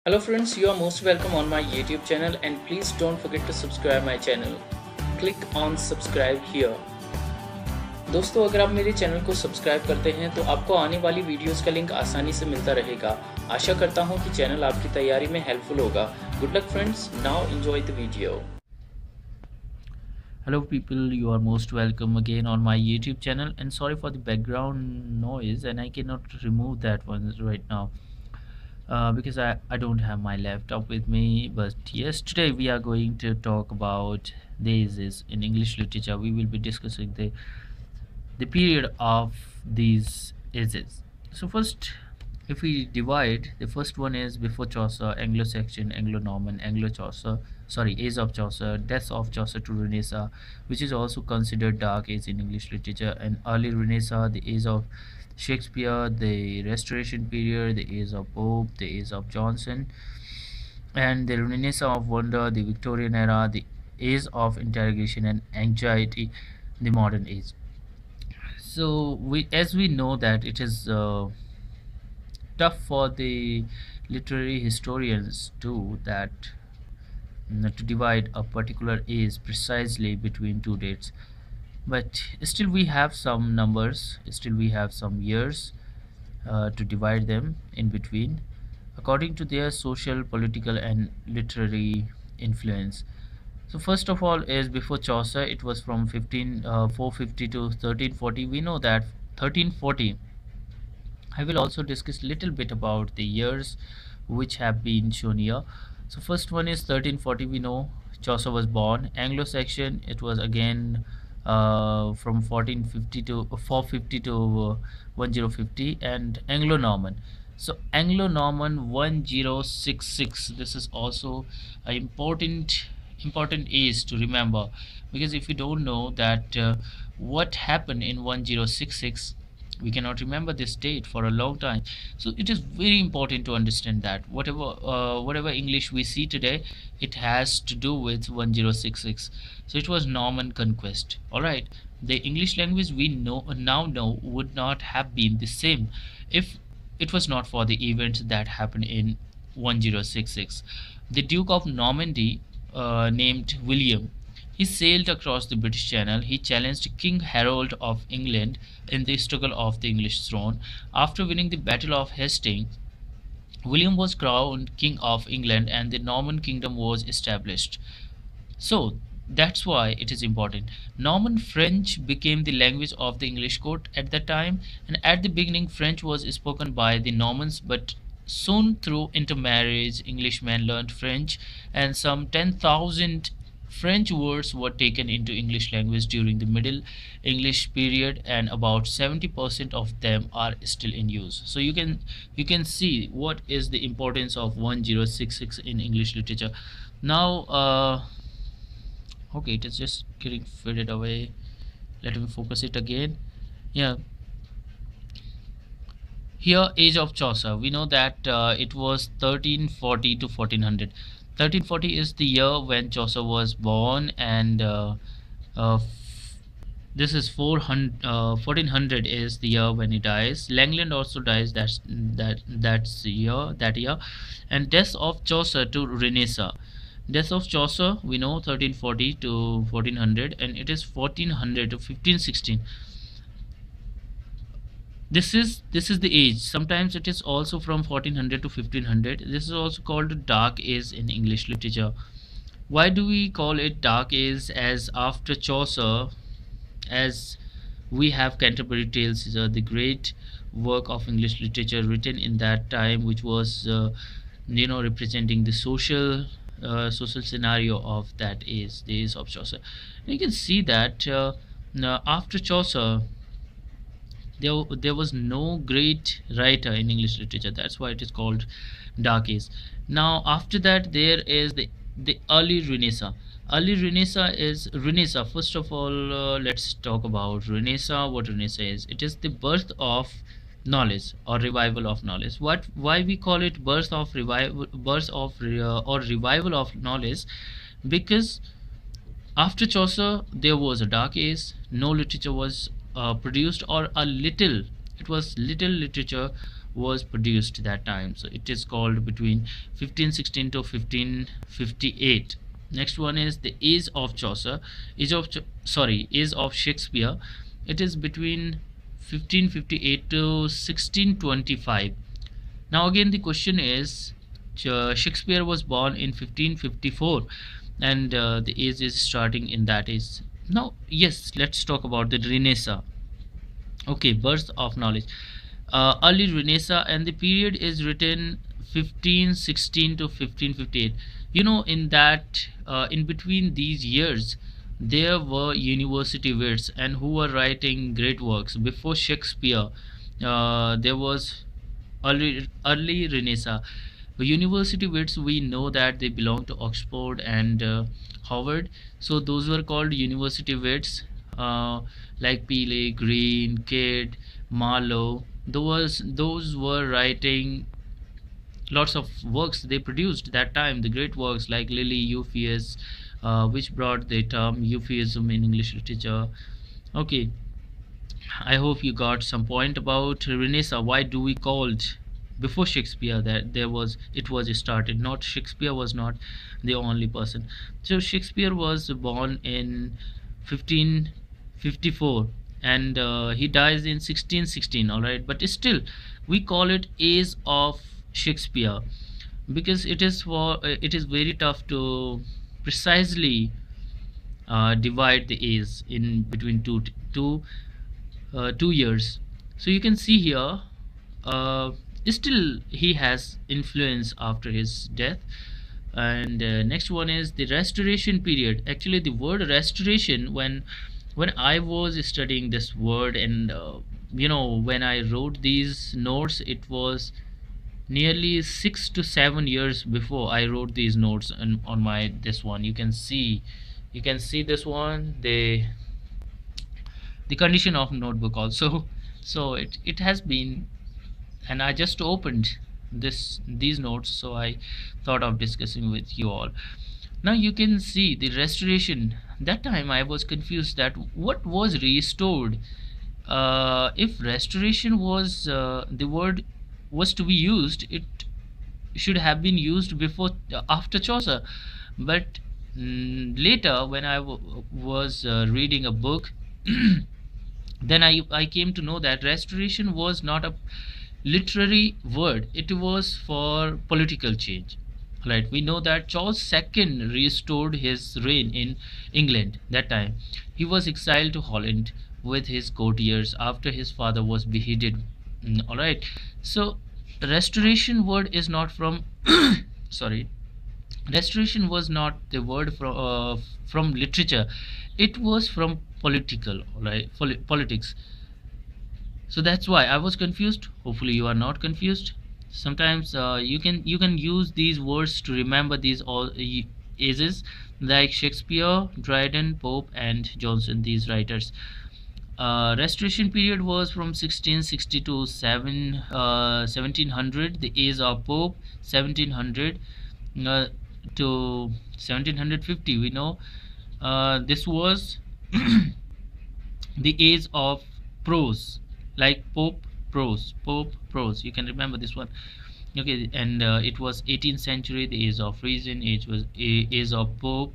Hello friends, you are most welcome on my YouTube channel and please don't forget to subscribe my channel. Click on subscribe here. दोस्तों अगर आप मेरे channel को subscribe करते हैं तो आपको आने वाली वीडियोस का लिंक आसानी से मिलता रहेगा। आशा करता हूं कि चैनल आपकी तैयारी में हेल्पफुल होगा। Good luck friends, now enjoy the video. Hello people, you are most welcome again on my YouTube channel, and sorry for the background noise, and I cannot remove that one right now because I don't have my laptop with me. But yes, today we are going to talk about these in English literature. We will be discussing the period of these ages. So first, if we divide, the first one is before Chaucer, Anglo-Saxon, Anglo-Norman, Anglo-Chaucer, sorry, age of Chaucer, death of Chaucer to Renaissance, which is also considered dark age in English literature, and early Renaissance, the age of Shakespeare, the Restoration period, the age of Pope, the age of Johnson, and the Renaissance of wonder, the Victorian era, the age of interrogation and anxiety, the modern age. So as we know that it is tough for the literary historians too that to divide a particular age precisely between two dates, but still we have some numbers, still we have some years to divide them in between according to their social, political and literary influence. So first of all is before Chaucer. It was from 450 to 1340. We know that 1340. I will also discuss little bit about the years which have been shown here. So first one is 1340. We know Chaucer was born. Anglo-Saxon, it was again from 1450 to 450 to 1050, and Anglo-Norman. So Anglo-Norman 1066. This is also an important age to remember, because if you don't know that what happened in 1066, we cannot remember this date for a long time. So it is very important to understand that whatever English we see today, it has to do with 1066. So it was Norman conquest. All right, the English language we now know would not have been the same if it was not for the events that happened in 1066. The Duke of Normandy, named William, he sailed across the British Channel. He challenged King Harold of England in the struggle of the English throne. After winning the Battle of Hastings, William was crowned King of England and the Norman kingdom was established. So that's why it is important. Norman French became the language of the English court at that time, and at the beginning French was spoken by the Normans, but soon through intermarriage Englishmen learned French, and some 10,000 French words were taken into English language during the Middle English period, and about 70% of them are still in use. So you can see what is the importance of 1066 in English literature. Now okay, it is just getting faded away. Let me focus it again. Yeah, here age of Chaucer, we know that it was 1340 to 1400. 1340 is the year when Chaucer was born, and uh, this is 1400 is the year when he dies. Langland also dies, that's the year, that year. And death of Chaucer to Renaissance. Death of Chaucer, we know 1340 to 1400, and it is 1400 to 1516. This is the age. Sometimes it is also from 1400 to 1500. This is also called dark age in English literature. Why do we call it dark age? As after Chaucer, as we have Canterbury Tales, is the great work of English literature written in that time, which was representing the social scenario of that age, the age of Chaucer. And you can see that now after Chaucer, there was no great writer in English literature. That's why it is called dark age. Now after that there is the early Renaissance. Early Renaissance is Renaissance. First of all, let's talk about Renaissance. What Renaissance is? It is the birth of knowledge or revival of knowledge. What Why we call it or revival of knowledge? Because after Chaucer, there was a dark age. No literature was produced, or a little. It was little literature was produced that time. So it is called between 1516 to 1558. Next one is the age of Chaucer, age of Shakespeare. It is between 1558 to 1625. Now again the question is, Shakespeare was born in 1554, and the age is starting in that age. Now yes, let's talk about the Renaissance. Okay, birth of knowledge. Early Renaissance, and the period is written 1516 to 1558. You know, in that, in between these years, there were university wits and who were writing great works. Before Shakespeare, there was early Renaissance. The university wits, we know that they belong to Oxford and Harvard. So those were called university wits, like Peele, Green, Kidd, Marlowe. Those were writing lots of works they produced that time, the great works like Lily, Euphues, which brought the term Euphuism in English literature. Okay, I hope you got some point about Renaissance. Why do we called before Shakespeare that there was it was started? Not Shakespeare was not the only person. So Shakespeare was born in 1554, and he dies in 1616. All right, but still we call it age of Shakespeare because it is very tough to precisely divide the age in between two 2 years. So you can see here, uh, still he has influence after his death. And next one is the restoration period. Actually the word restoration, when I was studying this word, and when I wrote these notes, it was nearly 6 to 7 years before I wrote these notes on my this one. You can see this one, the condition of notebook also. So it has been, and I just opened these notes, so I thought of discussing with you all. Now you can see the restoration. That time I was confused that what was restored. If restoration was the word was to be used, it should have been used before after Chaucer. But later when I was reading a book, then I came to know that restoration was not a literary word, it was for political change. Right, we know that Charles II restored his reign in England. That time he was exiled to Holland with his courtiers after his father was beheaded. All right, so restoration word is not from sorry, restoration was not the word from literature, it was from political, right, politics. So that's why I was confused. Hopefully you are not confused. Sometimes you can use these words to remember these all ages, like Shakespeare, Dryden, Pope and Johnson, these writers. Restoration period was from 1660 to 1700. The age of Pope 1700 uh, to 1750. We know this was the age of prose, like Pope prose. You can remember this one. Okay, and it was 18th century, the age of reason. Age was age of Pope.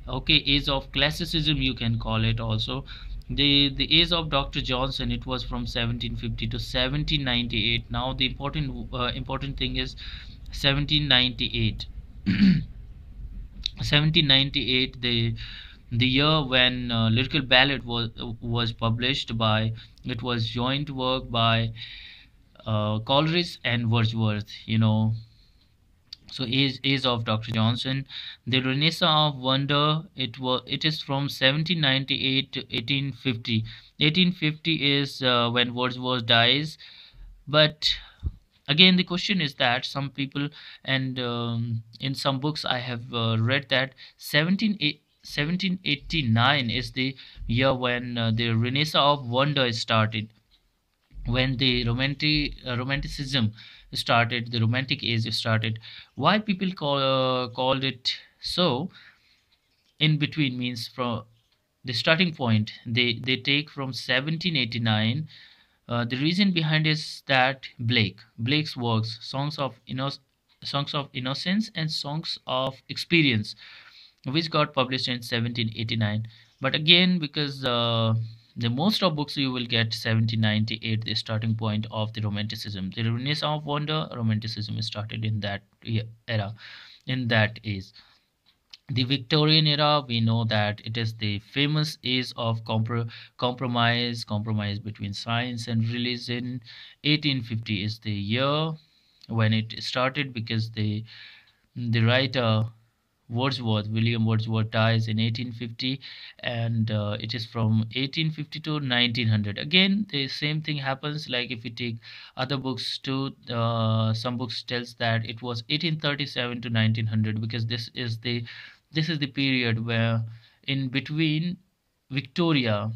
Okay, age of classicism you can call it also. The age of Dr. Johnson, it was from 1750 to 1798. Now the important thing is 1798. 1798, the year when lyrical ballad was published by, it was joint work by Coleridge and Wordsworth. So age of Dr. Johnson. The Renaissance of Wonder, it is from 1798 to 1850. 1850 is when Wordsworth dies. But again the question is that some people, and in some books I have read that 1789 is the year when the Renaissance of Wonder started, when the romanticism started, the romantic age started. Why people called it so? In between means from the starting point, they take from 1789, The reason behind is that Blake's works, Songs of Innocence and Songs of Experience, which got published in 1789. But again, because the most of books you will get 1798, the starting point of the Romanticism. The Renaissance of Wonder, Romanticism started in that era, in that age. The Victorian era, we know that it is the famous age of compromise between science and religion. 1850 is the year when it started, because the writer William Wordsworth dies in 1850, and it is from 1850 to 1900. Again, the same thing happens. Like if we take other books too, some books tells that it was 1837 to 1900, because this is the period where in between Victoria,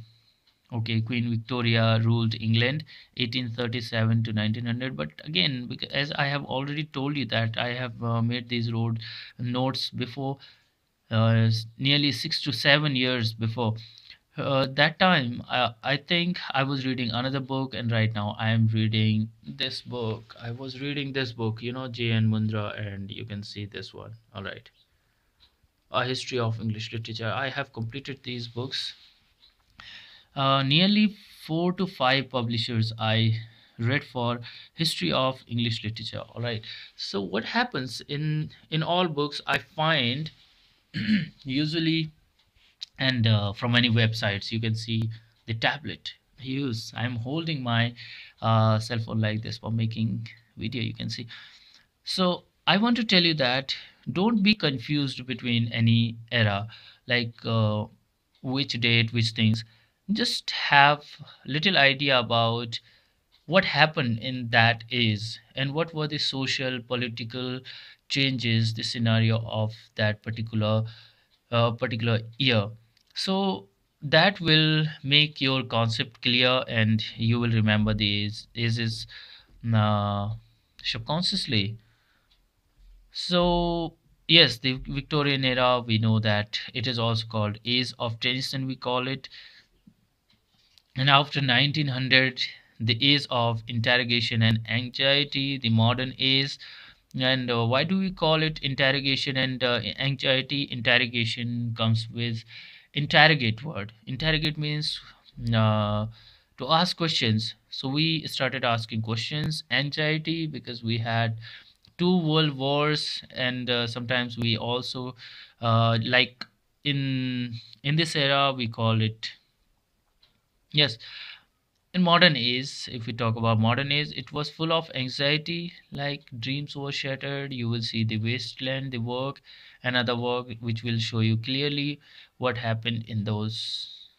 okay, Queen Victoria ruled England 1837 to 1900. But again, because as I have already told you that I have made these road notes before, nearly 6 to 7 years before. That time, I think I was reading another book, and right now I am reading this book. I was reading this book, J.N. Mundra, and you can see this one. All right, A History of English Literature. I have completed these books. Nearly 4 to 5 publishers I read for history of English literature. All right. So what happens in all books I find usually, and from many websites you can see the tablet I use. I'm holding my cell phone like this for making video, you can see. So I want to tell you that don't be confused between any era, like which date, which things. Just have little idea about what happened in that age and what were the social, political changes, the scenario of that particular year. So that will make your concept clear, and you will remember these ages uh, subconsciously. So, yes, the Victorian era, we know that it is also called Age of Tennyson, we call it. And after 1900, the age of interrogation and anxiety, the modern age. And why do we call it interrogation and anxiety? Interrogation comes with interrogate word. Interrogate means uh, to ask questions. So we started asking questions. Anxiety because we had 2 world wars, and sometimes we also like in this era we call it, yes, in modern age. If we talk about modern age, it was full of anxiety, like dreams were shattered. You will see the wasteland, the work, another work which will show you clearly what happened in those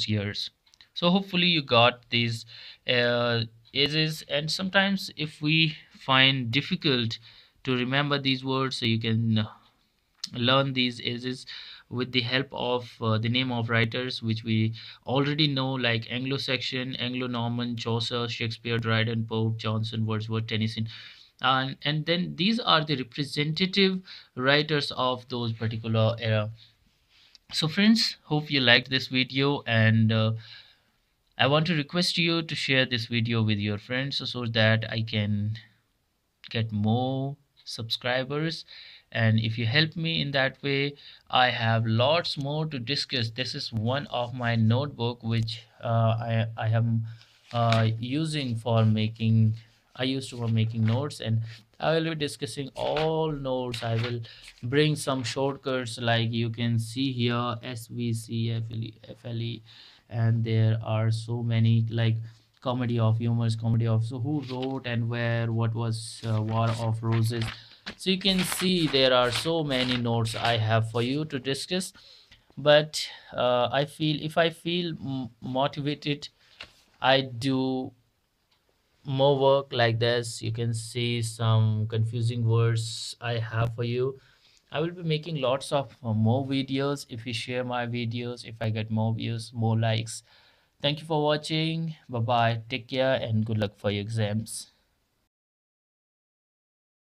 years. So hopefully you got these ages, and sometimes if we find difficult to remember these words, so you can learn these ages with the help of the name of writers which we already know, like Anglo-Saxon, Anglo-Norman, Chaucer, Shakespeare, Dryden, Pope, Johnson, Wordsworth, Tennyson, and then these are the representative writers of those particular era. So friends, hope you liked this video, and I want to request you to share this video with your friends so that I can get more subscribers. And if you help me in that way, I have lots more to discuss. This is one of my notebook which I am using for making, I used to for making notes, and I will be discussing all notes. I will bring some shortcuts, like you can see here, SVC, FLE, and there are so many, like comedy of humors, comedy of, so who wrote and where, what was War of Roses. So you can see there are so many notes I have for you to discuss. But I feel, if I feel motivated, I do more work like this. You can see some confusing words I have for you. I will be making lots of more videos if you share my videos, if I get more views, more likes. Thank you for watching. Bye bye. Take care and good luck for your exams.